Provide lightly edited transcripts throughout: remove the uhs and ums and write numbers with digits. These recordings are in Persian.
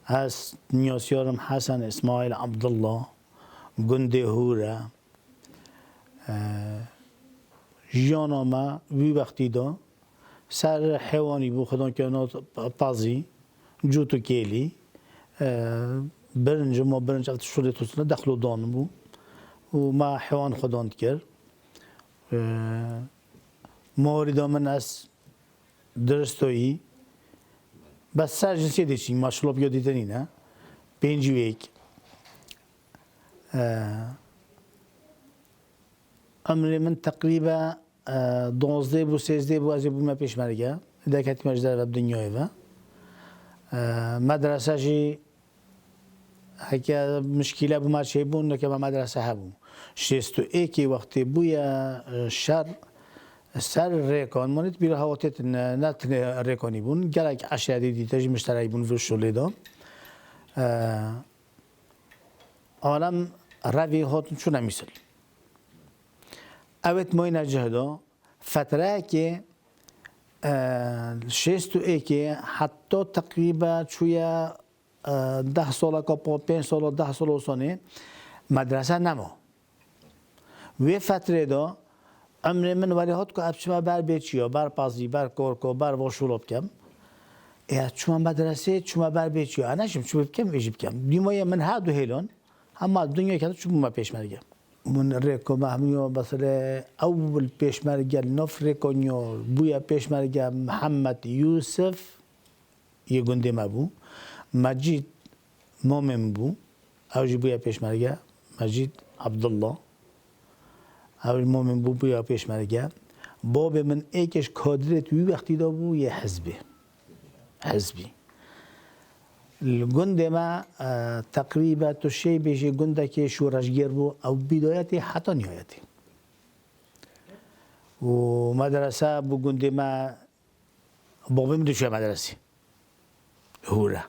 هست نیاسیارم حسن اسماعیل عبدالله گنده هوره جیانا ما وی وقتی دا سر حیوانی بو خدا کنات پازی جوتو کلی برنج ما برنج وقت شده توسنا دخلو دان بو و ما حیوان خداند کرد مورد من از درستایی بس سر جنسی دیشی ماشالله بیا دیدنی نه پنجی ویک عمر من تقریبا 12 بو 13 بو از بو ما پیش مرگه دکتی مجدر و دنیای و مدرسه جی هکی مشکل بو مرچه بون نکه ما مدرسه هبو شستو ایکی وقتی بویا شر سر ریکان مانیت بیره هواتیت نت ریکانی بون گلک عشیری دیتاجی مشتری بون وش شلی دا عالم روی هاتون چون نمیسل اوت ماین جهدا فتره که شستو ایکی حتی تقریبا چویا 10 سال کپا 5 سال 10 سال سانه مدرسه نما و فتره دا عمر من ولی هات که ابشما بر بیچیا بر پازی بر کورکو بر واشولاب کم ای چما مدرسه چما بر بیچیا اناشم چوب کم ویجب کم دیمای من ها دو هیلون اما دنیا که چوب ما پیش مرگم من ریکو محمیو مثلا اول پیش مرگم نف ریکونیو بویا پیش مرگم محمد یوسف یه گنده ما بو مجید مومن بو اوجی بویا پیش مرگم مجید عبدالله اول مومن بو بیا پیش مرگه باب من ایکش کادرت وی وقتی دا بو یه حزبی الگنده ما تقریبا تو شی بیشی گنده که شورشگر بو او بدایتی حتی نهایتی و مدرسه بو گنده ما بابی من دوشوی مدرسی هوره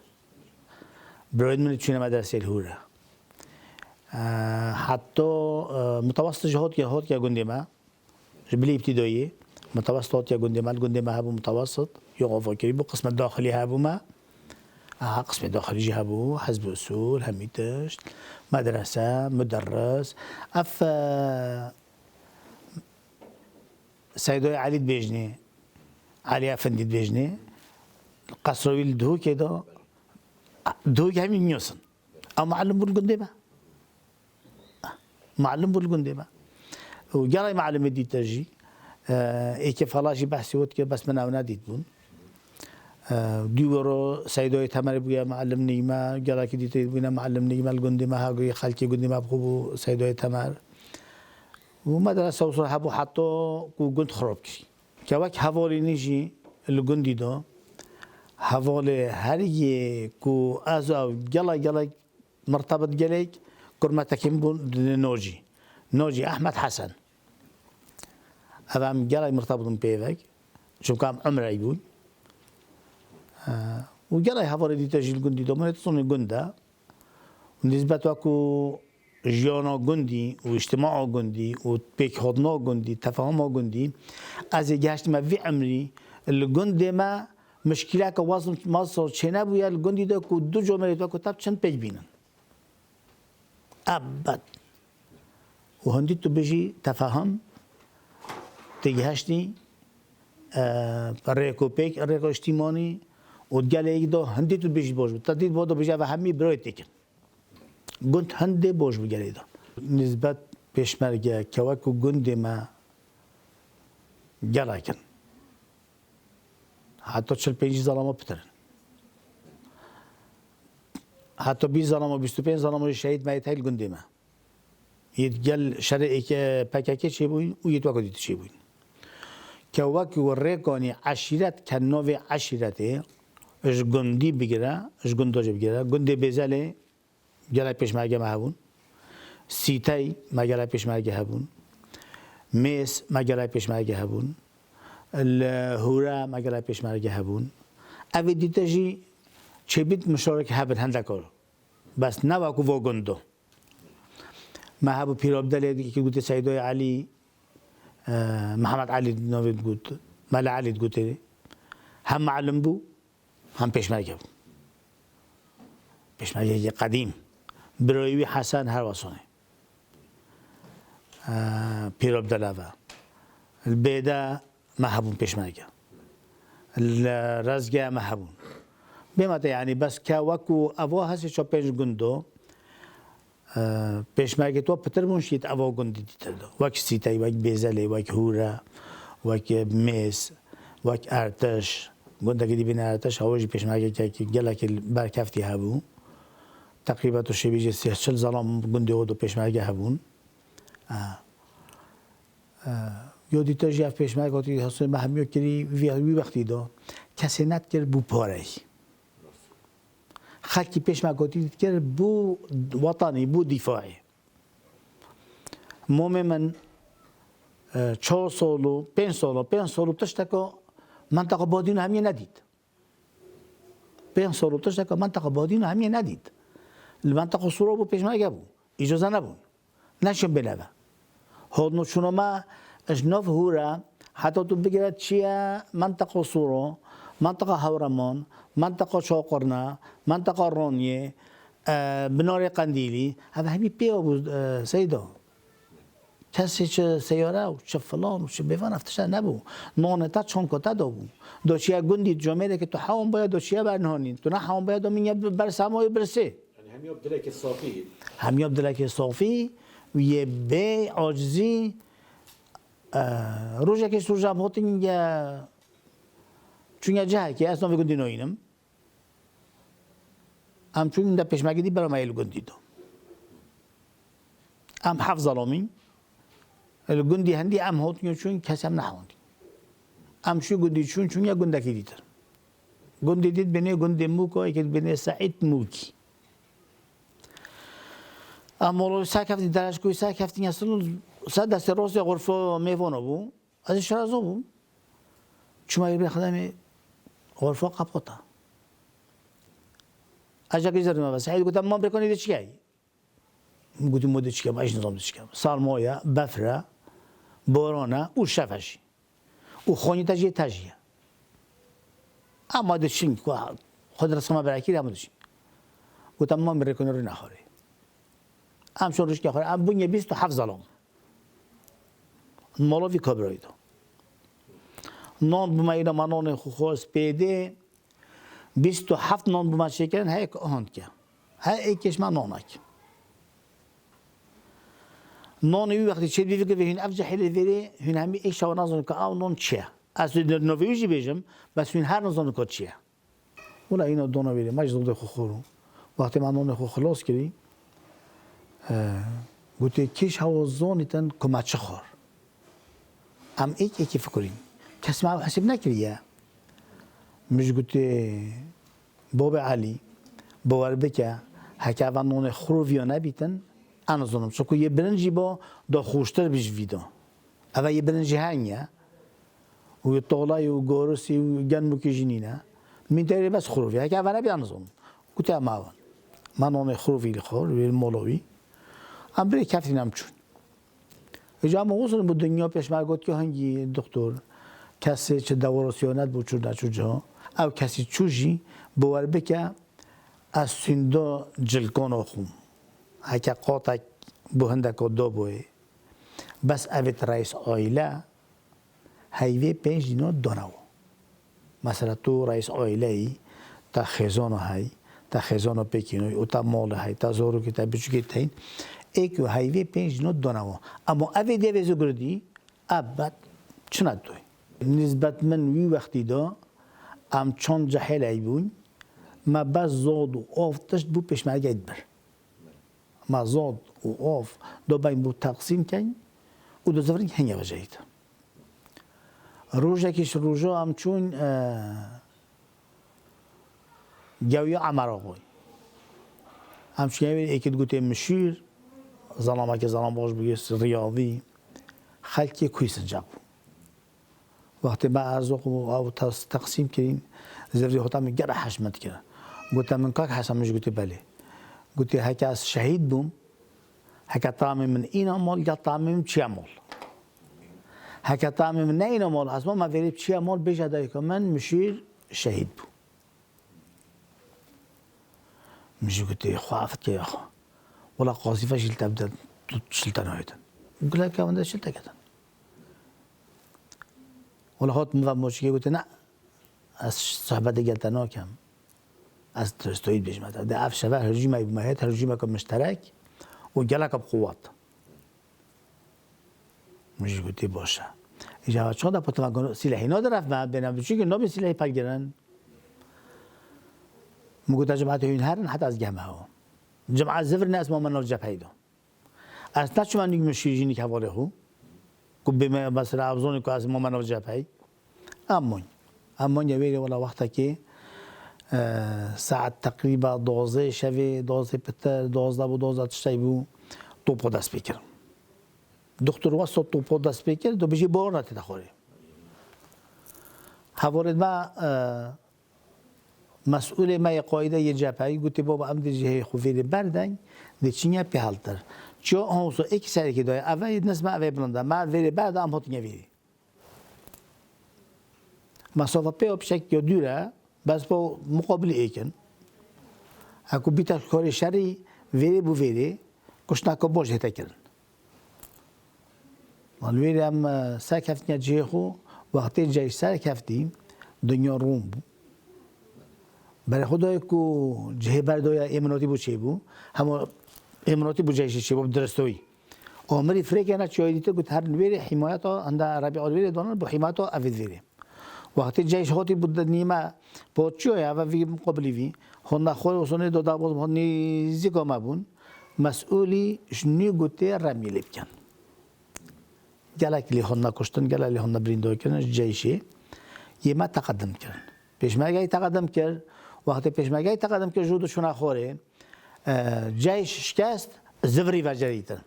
براید من دوشوی مدرسی الهوره حتی متوسط جهات یا گنده ما جبلی ابتدایی متوسط یا گنده ما هبو متوسط یا غفاکری بو قسم داخلی هبو ما قسم داخلی جه هبو حزب اصول همیتش مدرسه مدرس اف سیدای علی بیجنی علی افندی بیجنی قصرویل دو که دا دو که همین نیوسن اما معلم بود گنده ما معلم بود گنده ما وجرى معلم دي تجي ايك فلاشي بحثي وتك بس من اونا ديت بون ديورو سيدوي تمر بويا معلم نيما جرى كي ديت بينا معلم نيما الجندي ما هاجي خالتي جندي ما بخبو سيدوي تمر ومدرسه وصل حبو حطو كو جند خربكي كواك حوالي نيجي الجندي ده حوالي هري كو ازو جلا مرتبط جليك كرمتكين بون نوجي احمد حسن هذا جلاي مرتبط بيفك شو كان عمره يقول وجلاي هفر دي تجي الجندي دوما تصوني جندا ونسبة اكو جيانا جندي واجتماع جندي وبيك حضنا جندي تفاهم جندي از جهشت ما في عمري الجندي ما مشكلة كوازن مصر شنا بويا الجندي ده كو دو جملة ده كتاب چند بيج بينن ابد وهندي تو بيجي تفاهم تجهشني الريكو بيك الريكو اجتماعي وتقال يقدر هندي تو بيجي بوج تديد بوده بيجي فهمي برويتك قلت هندي بوج بقال يدا نسبة بيشمرجة كواكو جندي ما جلاكن حتى تشل بيجي ظلامة بترن حتى بي ظلامة بيستوبين ظلامة الشهيد ما يتهيل جندي ما يتقال شرعي باكاكي شي بوين ويتواكو ديت شي بوين كواك وريكوني عشيرات كنوفي عشيراتي اش جندي بيجرا اش جندوج بيجرا جندي بيزالي جلا پیش مرگه هبون سیتای ما جلا پیش مرگه هبون میس ما جلا پیش مرگه هبون الهورا ما جلا پیش مرگه هبون اوی دیتجی چه بیت مشارک هبن هندکار بس نواکو و گندو ما هبو پیراب دلی که گوته سیدای علی محمد علی نوید گوت ملا علی گوته هم معلم بو هم پیش مرگه بو پشمرگه قدیم برایوی حسن هر واسونه پیر عبدالله البیدا محبون پشمرگه الرزقه محبون بمت يعني بس كوكو أبو هسي شو بيش جندو بيش ما جت وبتر منشيت أبو جندي تتردو وك سيتاي وك بيزلي وك هورا وك ميس وك أرتش جندا كدي بين أرتش هواجي بيش ما جت كي جلك البركفتي هبو تقريبا تشي بيجي سيشل ظلام جندي ودو بيش ما جت هبون یادی تجیف پیش ما گفتی حسن محمیو کری وی وقتی دو کسی نت کرد بو پاره خاکی پیش ما گفتی کرد بو وطنی بو دفاعی مومن من 4 سال و 5 سال تشتکو منطقه بادینو همیه ندید 5 سال تشتکو منطقه بادینو همیه ندید المنطقه سورا بو پیش ما گبو اجازه نبون نشون بلوه هادنو چونو ما اشناف هورا حتى تبقى تشيا منطقة صورو منطقة هورمان منطقة شاقرنا منطقة رونية بنار قنديلي هذا همي بيو سيدا کسی چه سیاره و چه فلان و چه بیوان افتشه نبو نانه تا چون کتا دابو دوشیا گندی جامعه که تو حوام باید دوشیا برنهانین تو نه حوام باید من بر سمای برسه يعني هم يبدو لك الصافي هم يبدو لك صافي ويبي عاجزي روزی که سوژه بودیم یا چون جایی که اصلا وگندی نوینم ام چون در پیشمگیری برای مایل گندی دو ام حفظ ظلامی الگندی هندی ام هاتیم چون کسی هم نخوندی ام شو گندی چون یا گندکی دیتر گندی دید بینه گندی موکا که بینه سعید موکی اما ساکفتی درش کوی ساکفتی اصلا صد دست راست غرفه میوانه بو ازش شرازو بو چما یه خدمه غرفه قبطه اجا که زرم بس سعید گفتم ما بکنید چیکار گفتم مود چیکار باش نظام چیکار سالمایا بفره بارانه او شفشی او خونی تاجیه اما دشین خود رسما برکی هم دشین گفتم ما بکنید رو نخوره ام شون روش که خوره ام بنی 27 ظلم مالوی کبرایی دو نان بماینا منان خوش پیده 27 نان بمای شکرن های که آهند که های ایکش من نانک نان وی وقتی چه بیفکر به هین افجح حلی ویری هین همی ایک شو نازن که آو نان چیه از نویجی بیجم بس هین هر نازن که چیه ولی اینا دونا ویری مجد خو خورو وقتی من نان خو خلاص کردی گویی کیش هوا زانیتن کمچه خور ام ایکی فکرین کسی ما حساب نکریه مش گویی باب علی باور بکه هک اول نان خروویا نبیتن انا زنم چون یه برنجی با دا خوشتر بیش ویدا اول یه برنجی هنگه و یه طالای و گارسی و گن مکیجینینه من داری بس خروویا هک اول نبی انا زنم گویی ام اول من نان خرووی لخور ویل مالوی ام بری کفتی نمچون اجا ما وصل به دنیا پیش مرگوت که هنگی دکتر کسی چه دوراسیونت بود چون نچوجا او کسی چوجی باور بکه از سیندا جلکان آخوم هک قاطع بهنده که دو بوی بس اوت رئیس آیله هیوی 5 دینار دانو مثلا تو رئیس آیله ای تا خزانو های تا خزانو پکینوی او تا مال های تا زورو که تا بچو که تاین ایکو هایوی 5 دینار دانو اما اوی دیویزو گردی ابد چند دوی نسبت من وی وقتی دا ام چند جهل ای بون ما بس زاد و آف تشت بو پیش مرگه اید بر ما زاد و آف دا باین بو تقسیم کن و دو زفرین هنگه وجهید روژه کش روژه ام چون گویا عمر آقای ام چون ایکید گوته مشیر ظلامه که ظلام باش بگیست ریاضی خلکی کوی سنجاب وقتی ما ارزاق و تقسیم کردیم زفری هاتا من گره حشمت کرد گوته من کاک حسمش گوته بله گوته هک از شهید بوم هک طعم من این مال یا طعم من چی مال هک طعم من نه این مال هست ما ولی چی مال بجدایی که من مشیر شهید بوم مش قلت خوافت يا أخو ولا قاصفة شلت أبدا شلت أنا هيدا قلت لك كمان ده شلت كده ولا خاط مشكلة قلت لا از صحبت قلت أنا كم از تستويد بيش مثلا ده عارف شباب هرجيمة بمهات هرجيمة مشترك وجالك بقوات مش قلت باشه إجابة شو ده بتوقع سلاحي نادر ما بينا بشي كي نبي سلاحي بقدرن موجود جماعة هين حتى از جماعة جماعة زفر ناس ما منو جبهيدو أصلا شو ما نيجي مشيجيني كهوله هو كوب مثلا أبزوني كاس ما منو جبهي أمون يبيني ولا وقتها كي ساعة تقريبا دوزة شوي دوزة بتر دوزة تشتيبو توبو دست بكر دكتور واسط توبو دست بكر دو بيجي بورنا تدخوري هوارد ما مسئول ما قاعده یه جبهه‌ای گفته بابا ام دیگه خوفیری بردن دیچینیا پیالتر چون هنوز یک سری که داره اول نسبت اول بلنده ما وری بعد ام هات نگیری مسافت به بشک یا دوره بس با مقابل ایکن اکو بیت کاری شری وری بو وری کشنا کو باج هتا کردن من وری ام ساکفت نجیه خو وقتی جای ساکفتی دنیا روم بو برای خدای کو جه بردای امناتی بود چی بود هم امناتی بود جایش چی بود درستوی عمری فریق نه چای دیده بود هر نویر حمایت آندا عربی آدویر دانن با حمایت آفید ویری وقتی جایش هاتی بود نیمه با چای و وی مقابلی وی هن خود وسونه دو دابوز هنی زیگا مبون مسئولی شنی گوته رمیلی بکن گلک لی هن کشتن گلک لی هن بریندو کردن جایشی یه ما تقدم کردن پیشمرگی تقدم کرد وقتی پیشمرگی تقدم که جودشون خوره جایش شکست زوری و جریتن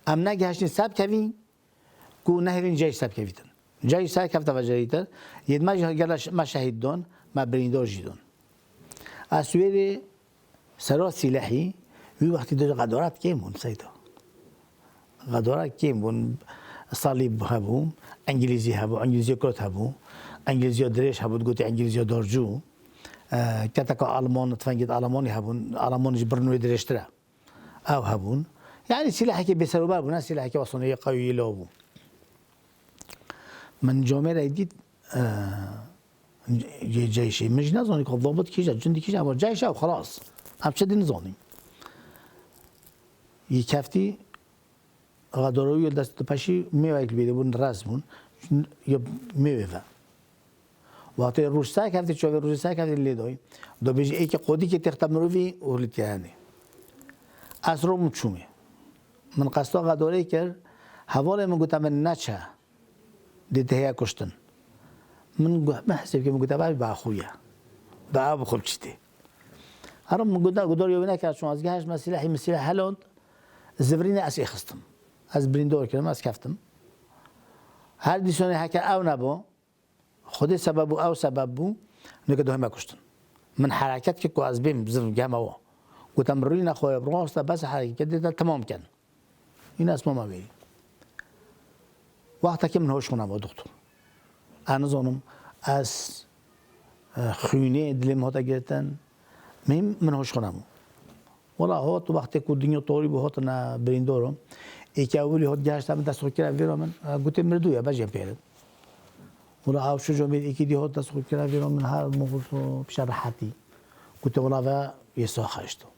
ام نگهشتین سب کوین کو نهرین جایش سب کویتن جایش سب کفته و جریتن ید ما شهید دون ما بریندار جیدون اسویر سرا سلاحی وی وقتی دو غدارت کیم بون سیدا غدارت کیم بون صلیب هبو انگلیزی هبو انگلیزی کرد هبو انگلیزی درش هبود گوتی انگلیزی دارجو كتاك ألمان تفنجد ألماني هبون ألماني برنوي درشترا أو هبون يعني سلاحك بيسروا بابنا سلاحك وصنية قوية لابو من جامعة ريديت جيشي مش نظني كاب ضابط كيجا جندي كيجا أبغى جيش أو خلاص أبشد نظني يكفتي غداروي دست باشي ميوه بيدبون رسمون يب ميوه وقتی روش سعی کردی چه روش سعی کردی لیدای دو بیش ای که قدی که تختمروی اولیت یعنی از روم چومه من قصدا قداری کرد حواله من گفتم من نچه دیده هیا کشتن من حسب که من گفتم با خویه با بخور چیتی هرم من گفتم قداری یوی نکرد چون از گهش مسیله هلند زبرین اسی خستم از بریندور کردم از کفتم هر دیسونه هکر او نبا خود سبب او سبب بو نگه همه کشتن من حرکت که از بیم بزرگ جمع و گفتم روی نخواه براسته بس حرکت دیده تمام کن این اسمه ما بیری وقتا که من هوش کنم با دکتر انا زانم از خونه دلم هاتا گرتن من هوش کنم ولی هات وقتی که دنیا طوری به هات نه بریندارم ای که اولی هات گشتم دست خود کرد ویرا من گفتم مردویا بجیم پیرد ولا او شو جميل اكيد هو تسخر كلا في من هذا الموضوع بشرحتي كنت ولا يسوع خشته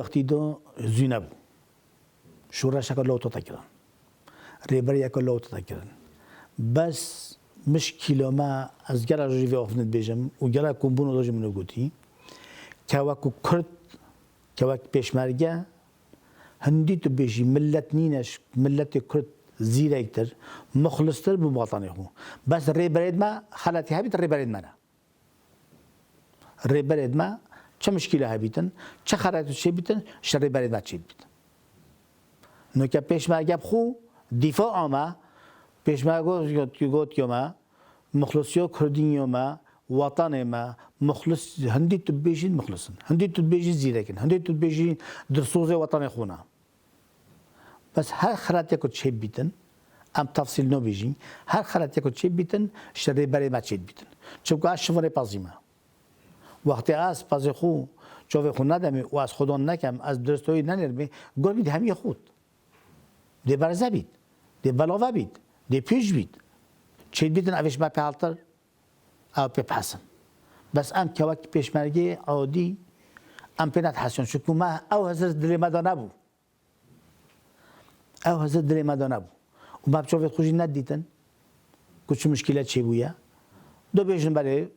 وقتی دا زینب شورا شکل لوتا تکران ریبری یک لوتا تکران بس مشكلة ما از جل جوجي في أفند بيجم وجل كومبون ودوج منو قوتي كواكو كرد كواك بيشمرجة هندي تبيجي ملت نينش ملت كرد زيريكتر مخلصتر بمواطنه بس الريبريد ما خلتي هابيت الريبريد مانا الريبريد ما چه مشكلة هابيتن چه خرائط چه بيتن شر الريبريد ما چه بيتن نو که پیشمرگه بخو دفاع ما پیشمرگه گوت ما مخلصیو کردینی ما وطن ما مخلص هندی تو بیشین مخلصن هندی تو بیشین زیرکن هندی تو بیشین درسوز وطن خونا بس هر خراطی کو چه بیتن ام تفصیل نو بیشین هر خراطی کو چه بیتن شری برای ما چه بیتن چون که شماره پازیما وقتی از پاز خو چوب خو ندمی و از خودان نکم از درستوی ننرمی گل بید همی خود دی برزه بید دی بلاوه بید دی پیش بید چه بیتن اوش ما پیالتر او بپحسن بس ام که وقت پیشمرگی عادی ام پینات حسن شکو ما او هزار دلی ما نبو او هزار دلی ما نبو و ما بچوفت خوشی ندیدن کچه مشکلات چه بویا دو بیشن برای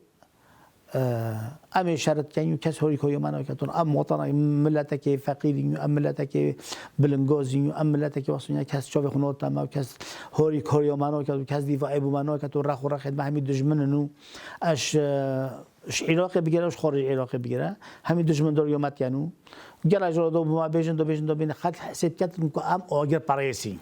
ام شرط کنیم کس هوری کوی منو کتون ام وطنای ملتک فقیری ام ملتک بلنگازی ام ملتک واسونیا کس چاو خونات ما کس هوری کوی منو کتون کس دیفاع ابو منو کتون رخ و رخت به همین دشمننو اش عراق بگیره اش خارج عراق بگیره همین دشمن دار یومت یانو گل اجرا دو ما بیشن دو بین خلق حساب کتن کو ام آگر پریسی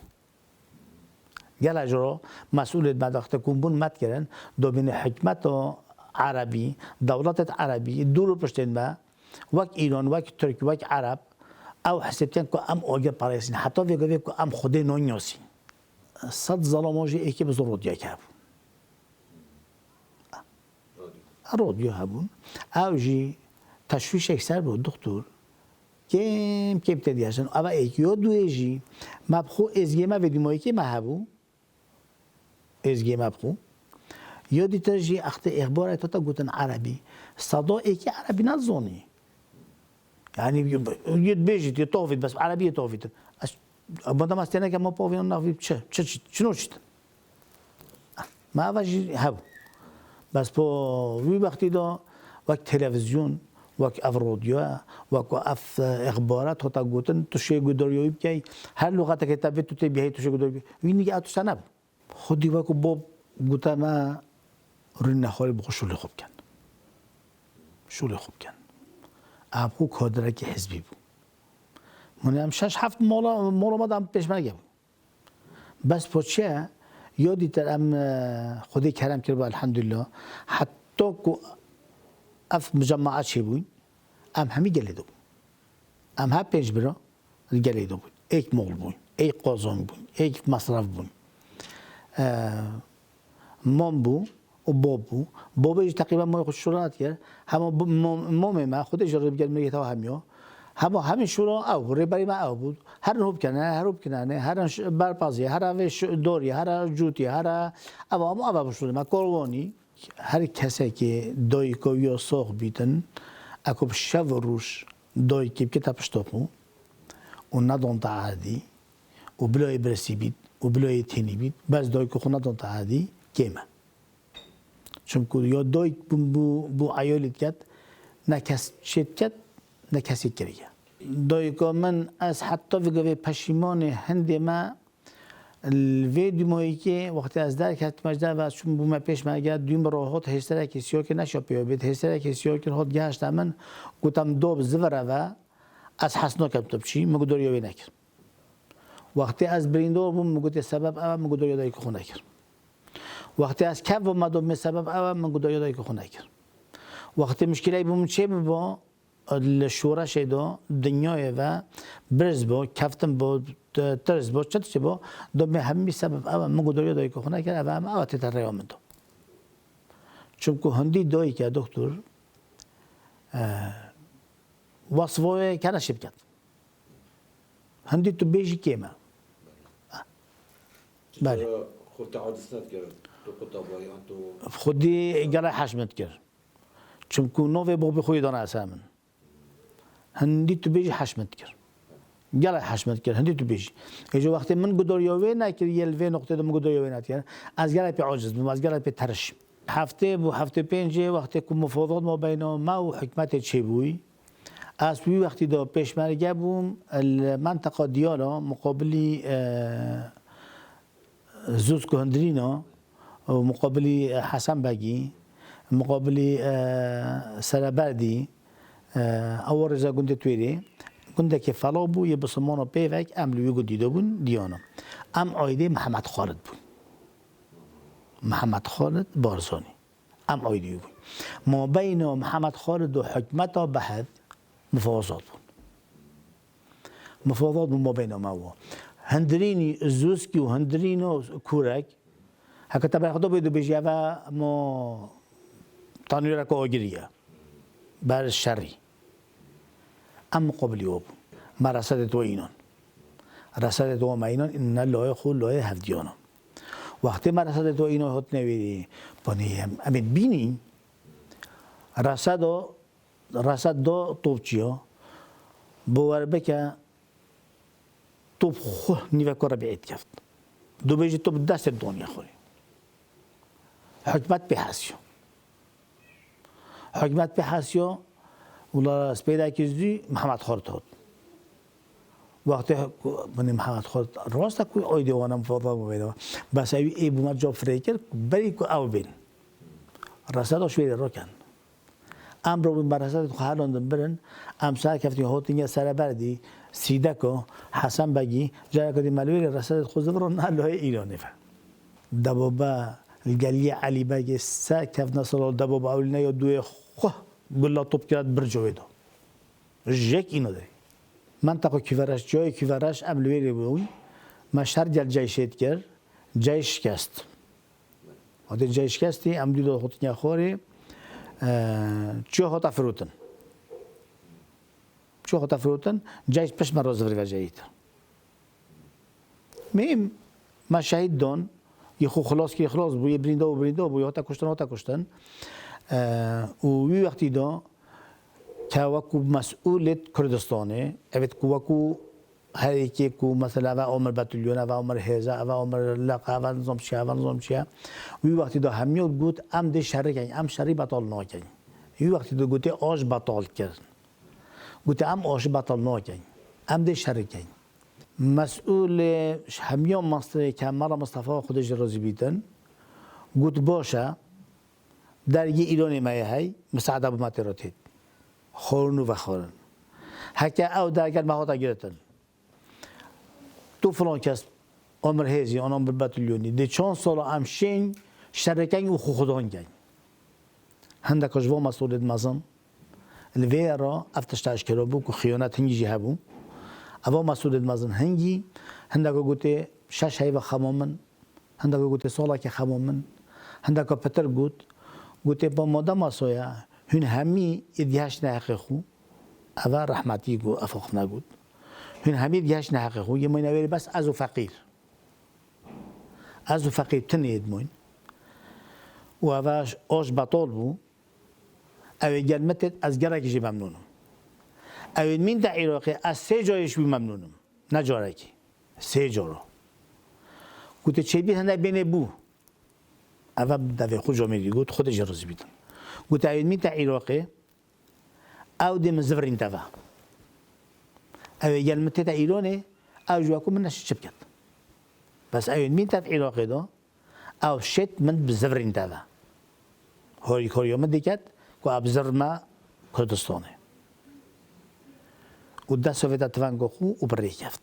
گل اجرا مسئولیت بداخت کنبون مت کردن دو بین حکمت و عربي دولات عربي دورو پشتن با وك ایران وك ترکی وك عرب او حسبتن که ام اوگر پاریسین حتی ویگوی که ام خود نونیاسی صد ظلماجی ایکی بزر رودیا که هبون رودیا هبون او جی تشویش اکثر بود دکتر کم تدیاشن اما ایکیو دوی جی مبخو ازگی ما ویدیمایی که ما هبون ازگی مبخو یادی ترجی اخت اخبار تا گوتن عربی صدا ایکی عربی نزونی یعنی ید بیجید ید توفید بس عربی توفید بدم استنه که ما پاویان نفید چنو شد ما اوجی هب بس با وی وقتی دا وقت تلویزیون وقت اف رادیو وقت اف اخبارات تا گوتن تو شی گوداریوی کی هر لغت که تبی تو تی بیای تو شی گوداری وی نگه اتو سنب خودی وقت با گوتا ما روی نخواهی بخو شوله خوب کن شوله خوب کن ابخو کادره که حزبی بود منی هم 6-7 مالا ما دام پیشمرگه بود بس پوچه یادی تر ام خودی کرم کرد با الحمدلله حتی که اف مجمعات چی بود ام همی گلیدو بود ام ها پیش برا گلیدو بود ایک مول بود ایک قازان بود ایک مصرف بود مام بود و بابش تقریبا ما خود شورات کرد همه ما خودش رو بگم میگه تا همیو همین شورا او ریبری ما او بود هر نوب کنه هر برپازی هر اوش دوری هر جوتی هر اوا شده ما کاروانی هر کسی که دای کویا ساخ بیتن اکوب شب روش دای که تپشتاپو و ندان تعهدی و بلای برسی بید و بلای تینی بید بس دای که خود ندان تعهدی کیمه چون که یا دای بو عیالیت کرد نکس شد کرد نکسی کریه دای که من از حتی وگوی پشیمان هند ما الویدیومایی که وقتی از در کرد مجده و چون بو ما پیش مرگرد دویم راهات هستره کسیار که نشا پیابید هستره کسیار که راهات گهشت من گوتم دوب زوره و از حسنا کم تبچی مگو داریاوی نکر وقتی از بریندور بوم مگوتی سبب اول مگو داریا دایی که خونه کر وقتی از کف و مدام سبب اول من گدایی دایی که خونه کرد وقتی مشکلی بوم چه با الشورش دا دنیای و برز با کفتم با ترز با چه با دم همین سبب اول من گدایی دایی که خونه کرد اول ما آتی تر ریام دو چون که هندی دایی که دکتر وصفه کنه شب کرد هندی تو بیشی کیمه بله خود تعادلات کرد خودی گله حشمت کرد چون که نوی بابی خوی دانه اصلا من هندی تو بیشی حشمت کرد گله حشمت کرد هندی تو بیش اجا وقتی من گداریاوی نکرد یه لوی نقطه دم گداریاوی نکرد از گله پی عاجز بودم از گله پی ترش هفته بو هفته پنجه وقتی که مفاوضات ما بین ما و حکمت چه بوی از بی وقتی دا پیشمرگه بوم المنطقه دیالا مقابلی زوز کهندرینا و مقابلی حسن بگی مقابلی سربردی اول رزا گنده تویری گنده که فلا بو یه بسمانو پیوک املوی گو دیده بون دیانا ام آیده محمد خالد بون محمد خالد بارزانی ام آیده بون ما بین محمد خالد و حکمت بحث مفاوضات بون مفاوضات بون ما بین ما و هندرینی زوسکی و هندرینو کورک هکه تبع خدا بیدو بیجی و ما تانویره که آگیریه بر شری ام مقابلی او ما رسد تو اینان رسد تو ما اینان این لای خود لای هفدیانم وقتی ما رسد تو اینان هات نویدی بانیم امید بینی رسد دو توبچیا بوار بکه توب خو نیوه کار بیعید کفت دو بیجی توب دست دنیا خوری حکمت بحثیو حکمت بحثیو ولا سپیده کزی محمد خالد هات وقتی من محمد خالد راسته کوی آیده وانم فضا بویده بس اوی ای بومد جاب فریکر بری که او بین رسد آشویره را کن ام رو بین برسد خواهر لندن برن ام سر کفتی هاتینگه سر بردی سیده که حسن بگی جای کدی ملوی رسد خوزه برو نه لای ایرانی فهم دبابه الگلی علی بگی سر کف نصر دبابه اولی یا دوی خواه گلا توپ کرد برجویدو جک اینو داری منطقه کیورش جای کیورش املویری بود مشهر جل جیشید کرد جای شکست وقتی جای شکستی امدی دو خودنیا خوری چه هات فروتن چه هات فروتن جایش پش مراز وری وجهید میم ما شهید دان یه خو خلاص کی خلاص بو یه بریندا بو هات کشتن و وی وقتی دا که وکو مسئول کردستانه اوید کو وکو هر یکی کو مثلا و عمر باتلیون و عمر هزا و عمر لقا و نظام چیا وی وقتی دا همیو گوت ام ده شر کن ام شری بطال نکن وی وقتی دا گوته آش بطال کرد گوته ام آش بطال نکن ام ده شر کن مسئول همیو مصر که مرا مصطفی خودش رازی بیتن گوت باشه در یه ایرانی مایه های مساعده بماتراتید خورنو و خورن هکه او درگر مهاتا گرتن تو فلان کس عمر هزی آن عمر باتلیونی ده چند سال امشین شرکن و خودان گن هندکش و مسئولیت مزن الوی را افتشتاش کرده بود که خیانت هنگی جه بود اما مسئولیت مزن هنگی هندکا گوته شش هی و خمامن هندکا گوته سالا که خمامن هندکا پتر گوته با ماده مسایا هن همی ادیهش نحقه خو اول رحمتی گو افاق نگود هن همی ادیهش نحقه خو یه مینویری بس از و فقیر تنید موین و اولش آش بطال بو اوی گلمتت از گرکشی ممنونم اوی من در عراقی از 3 جایش بی ممنونم نه جارکی 3 جارا گوته چه بید هنده بینه بو اول دوی خود جامعی گود خودش رازی بیدم گوت اوید می تا عراقی او دیم زفرین توا اوید گلمتی تا ایرانه او جواکو من نشد چپ کرد بس اوید می تا عراقی دا او شد من بزفرین توا هاری کاری آمد دیکد که ابزر ما کردستانه و ده سویت توانگو خو و بری کفت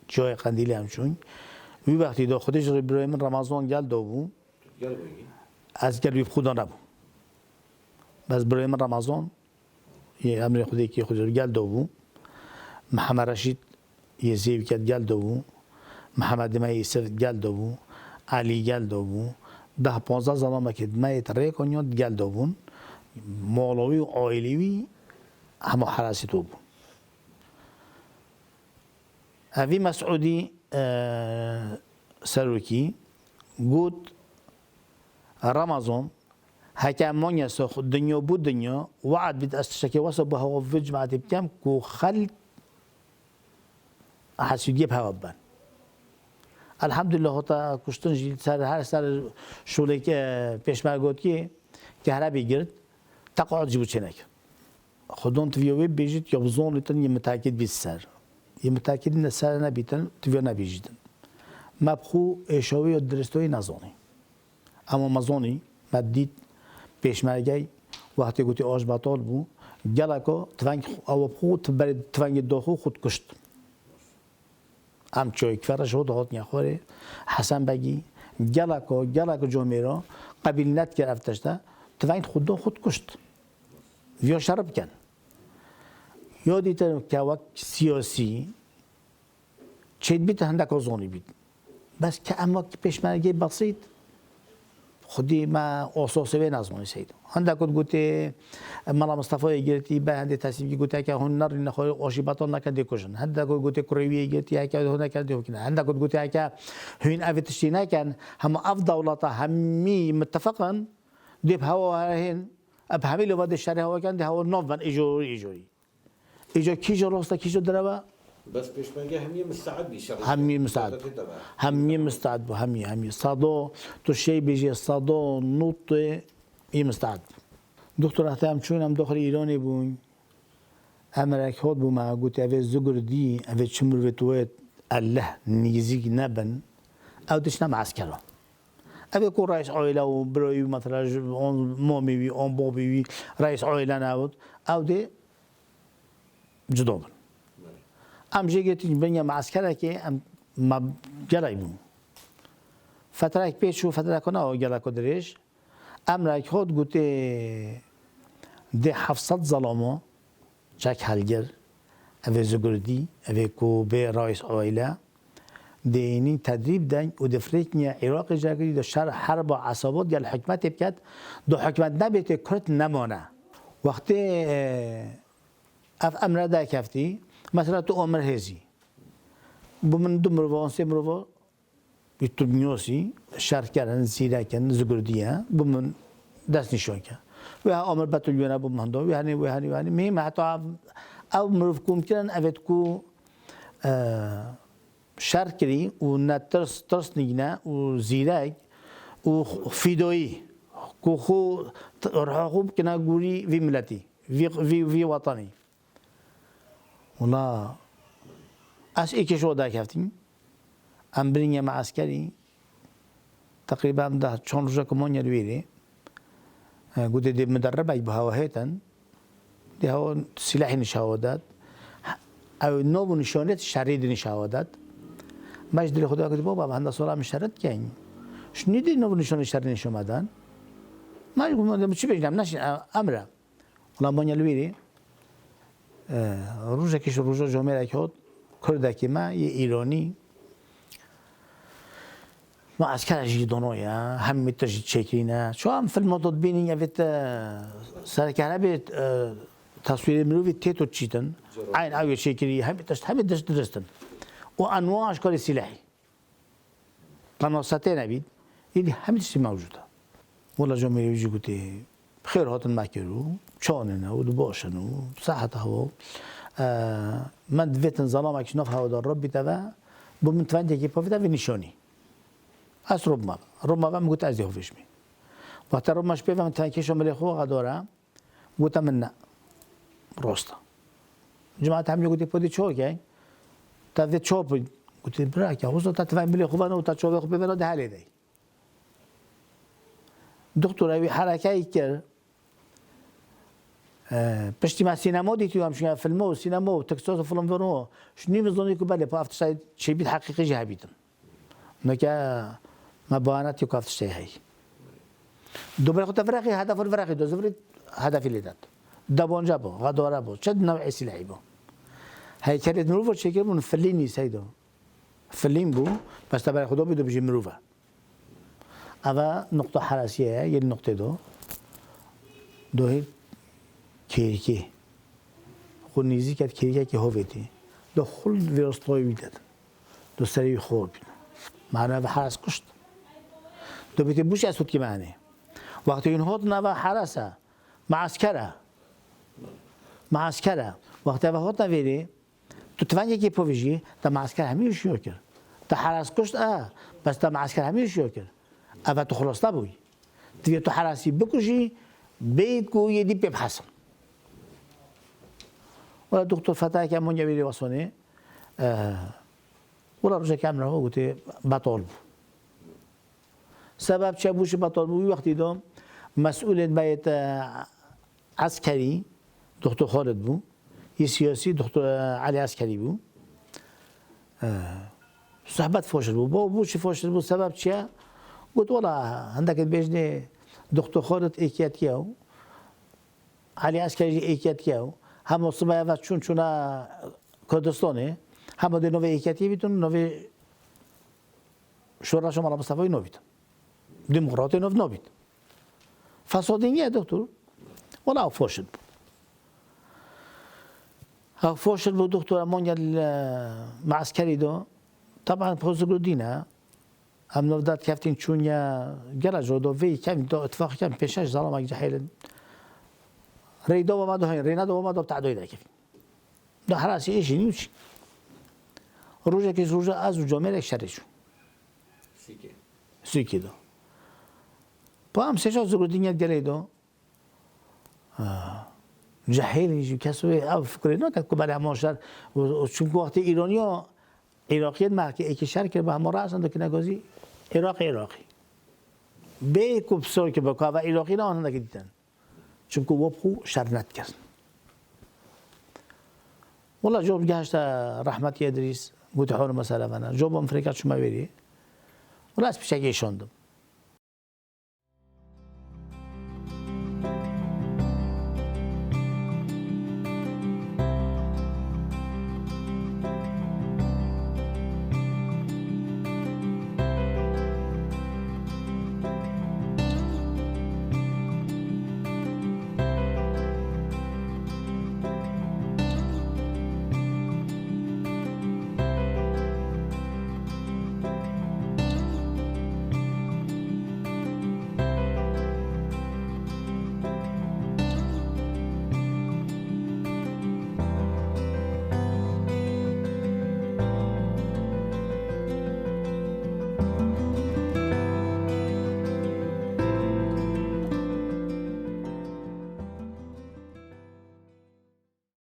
جای قندیلی همچون وی وقتی دا خودش رو برای من رمضان گل دو بو از گل ویب خدا نبو بس برای من رمضان یه امر خودی که خودش رو گل دو بو محمد رشید یه زیوی کد گل دو بو محمد ما یسر گل دو بو علی گل دو بو 10-15 زنامه که ما تره کنید گل دو بون مولوی و عائلیوی همه حراسی تو بون اوی مسعودی سروکی گود رمضان هکه مانیا سخ دنیا بود دنیا وعد بید استشکی واسه به هوا وجمعتی بکم کو خلق حسودی بهوا بن الحمدلله هتا کشتن جیل سر هر سر شوله که پیشمرگوت که هر بگیرد تقاعد جیبو چنک خودون تویوی بیجید یا بزون لیتن یه متأکد بیست سر یه متأکد نه سر نبیتن تویو نبیجیدن مبخو اشاوی و درستوی نزانی اما مزانی مدید پیشمرگی وقتی گوتی آج بطال بو گلکو تفنگ او بخو تفنگ داخو خود کشت ام چوی کفرش هود هات نخوره حسن بگی گلکو جامعه قبیل نت کرد افتشته تفنگ خود کشت یا شرب کن یادی تر که وقت سیاسی چید بیت هندک آزانی بیت بس که اما پیشمرگی بسیط خودی ما اساسه به نظمی سید هندک گوته ملا مصطفی گرتی به هند تصمیم گوته که هنر نخواه آشیباتان نکرده کشن هندک گوته کروی گرتی که هنر نکرده کن هندک گوته که هین افتشتی نکن هم اف دولت همی متفقن دیپ هوا هرهن اب همه لواد شهر هوا کن ده هوا ناف من ایجوری کیجا راستا کیجا دروا بس پیشمرگی همیه مستعد بیشتر همیه مستعد بو همیه صادو تو شی بیجی صادو نوت ای مستعد دکتر احتام چون هم داخل ایرانی بون امرک هات بو ما گوت اوی زگردی اوی چمر وتوت الله نیزیگ نبن او دشنا معسكره اوی کو رئیس عائله و بروی مثلا اون مامی وی اون بابی وی رئیس عائله نبود او ده جدابن ام جيت بنيا معسكره كي ام ما جلايبون فتره پیش شو فتره کنه او گلا کدریش امرک خود گوته ده 700 ظلامو چک هلگر اوه زگردی اوه کو به رئیس عائله دینی تدریب دن و دفریکنیا عراق جاگری دو شر حرب و عصابات گل حکمت بکد دو حکمت نبیت کرد نمانه وقتی اف امر ده کفتی مثلا تو عمر هزی بمن دو مروان سه مروان بیتونیوسی شرکران زیرکن زگردیه بمن دست نشون که و عمر بتولیونه بمن دو و هنی مهم حتی او مروف کم کردن اوت کو شرکری و نترس نگنه و زیرک و فیدایی کو خو رحاقوب کنه گوری وی ملتی وی وطنی والله از ایکش رو در کفتیم ام برینگ معسکری تقریبا ده چند روزه کمان یرویری گوده دی مدرب ای بهوا هیتن دی هوا سلاحی نشاودد او نو نشانیت شرید نشاودد ماش دل خدا کد بابا هنده سوال هم شرط کن شنیدی نو نشانی شرید نشومدن ما گفتم چی بگم نشین امره والله من یرویری روزه کش روزه جامعه کهات کرده که ما یه ایرانی ما عسكر جي دونويا هم تجي تشيكينا شو هم فيلم تطبيني يفت سركهرباء تصوير مروي تيتو تشيتن عين او تشيكري هم درستن وانواع اشكال السلاحي قناصتين بيد اللي هم تشي موجوده والله جمهوري يجي قلت خير هات المكرو شاننا ودباشنو صحته هو من دفيتن ظلامك شنف هوا دار ربي تبع بمتفندي كي بافتا في نشاني از ربما هم گوت از یهویش می وقتی ربماش بیفهم تنکیشو ملی خواه داره گوتم من نه راسته جماعت هم گوتی پودی چو که تا وی چو پود گوتی برای که حوضا تا تفهم ملی خواه نه تا چو خواه ببینه ده حلی دی دکتر اوی حرکه ای کرد پشتی ما سینما دیتی هم شما فیلم و سینما و تکساس و فلان فرو شنی مزدونی که بله پا افتشای چی بید حقیقی جه بیتن نکه ما بانات يكافت شيء هي دوباره خود فرقي هدف الفرقي دو زبري هدف اللي داد دبون جابو غدوره بو شد نوع سلاحي بو هي كانت مروفه شكل من فليني سيدو فلين بو بس تبع خدا بده بيجي مروفه اما نقطه حراسيه هي النقطه دو هي كيركي خود نيزي كانت كيركي كي هوفيتي دو خل ويرستوي بيدد دو سري خورب معناه بحرس كشت دو بيتي بوش اسود كي معناه وقت ينهض نبا حرسه معسكره وقت هات نویری تو تفنگی که پویجی تا معسكر همین شو کرد تا حراس کشت بس تا معسكر همین شو کرد اول تو خلاص نبوی دیگه تو حراسی بکشی بید کو یه دی ببحثم ولا دكتور فتاة كان من يبي وصوني ولا رجع كامل هو قلت بطل سبب شابوش بطل بو وقتی دوم مسئول بیت عسکری دکتر خالد بو یه سیاسی دکتر علی عسکری بو صحبت فاشل بو چی فاشل بو سبب چیه قلت والله عندك بيجني دكتور خالد ايكيات كياو علی عسکری ايكيات كياو هم مصمم و چون کردستانه هم دو نوع ایکیتی بیتون نوع شورا شما را مصطفی نو بیتون دموکرات نو بیت فسادینیه دکتر ولا او فاشل بود او فاشل بود دکتر مانجا معسكري دو طبعا بخصوص دينا هم نودات كافتين چونيا جرج دو في كم دو اتفاق كم پیشش ظلام جحيل ريدو وما دو هين رينادو وما دو بتاع دويدا كيف ده حراسي ايش نيوش روجا كيس روجا ازو جامل شريشو سيكي دو بام سيشا زغدينيا ديريدو جحيل يجي كسوي او فكرنا كبار هماشر چون وقت ایرانیا عراقیت مرکه ای کشور که به همه رأسن دو که نگازی عراقی به کوبسور که بکا و عراقی نه آنها نگیدن چون که وبخو شرنت کرد والله جوب گهشت رحمتی ادریس گوت حال مسئله منه جوب افریقا شما بری ولی از پیشگی شاندم